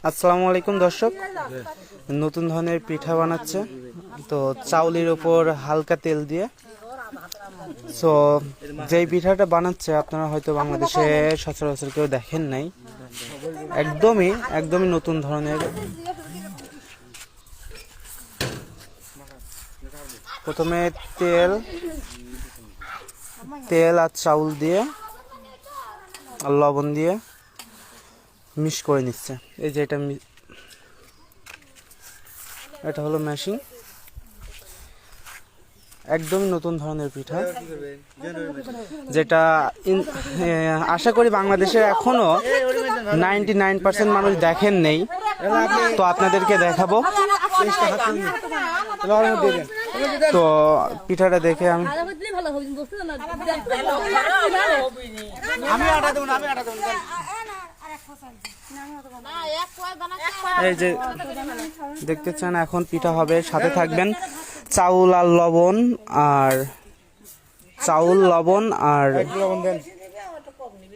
আসসালামু আলাইকুম দর্শক, নতুন ধরনের পিঠা বানাচ্ছে। তো চাউলের উপর হালকা তেল দিয়ে। সো যেই পিঠাটা বানাচ্ছে আপনারা হয়তো বাংলাদেশে সচরাচর কেউ দেখেন নাই। একদমই নতুন ধরনের। প্রথমে তেল আর চাউল দিয়ে আর লবণ দিয়ে মিক্স করে নিচ্ছে। এই যে এটা হলো মেশিন। একদমই নতুন ধরনের পিঠা, যেটা আশা করি বাংলাদেশে এখনো 99% মানুষ দেখেন নেই। তো আপনাদেরকে দেখাবো। তো পিঠাটা দেখে আমি এই যে দেখতে চান এখন পিঠা হবে, সাথে থাকবেন চাউল লবণ আর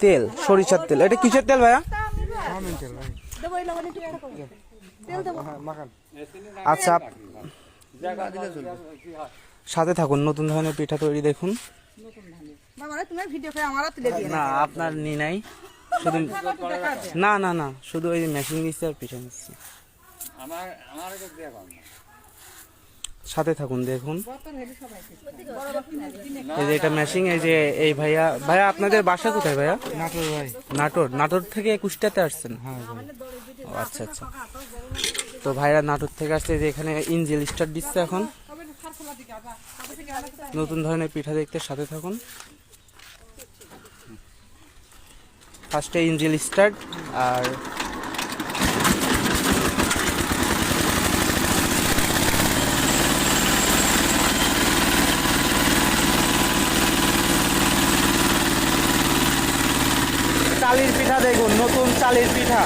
তেল, সরিষার তেল। এটা কিসের তেল ভাইয়া? আচ্ছা, সাথে থাকুন, নতুন ধরনের পিঠা তৈরি দেখুন। না আপনার নি নাই, শুধু না শুধু ওই মেশিন নিচ্ছে আর পিঠা নিচ্ছে। সাথে থাকুন, দেখুন। এই যে এটা মেশিন। এই যে এই ভাইয়া আপনাদের বাসা কোথায় ভাইয়া? নাটোর ভাই। নাটোর থেকে কুষ্টিয়াতে আসছেন? হ্যাঁ। আচ্ছা। তো ভাইরা নাটোর থেকে আসছে। যে এখানে ইঞ্জিল স্টার্ট দিচ্ছে এখন। নতুন ধরনের পিঠা দেখতে সাথে থাকুন। ফার্স্টে ইঞ্জিল স্টার্ট আর চালের পিঠা দেখুন, নতুন চালের পিঠা।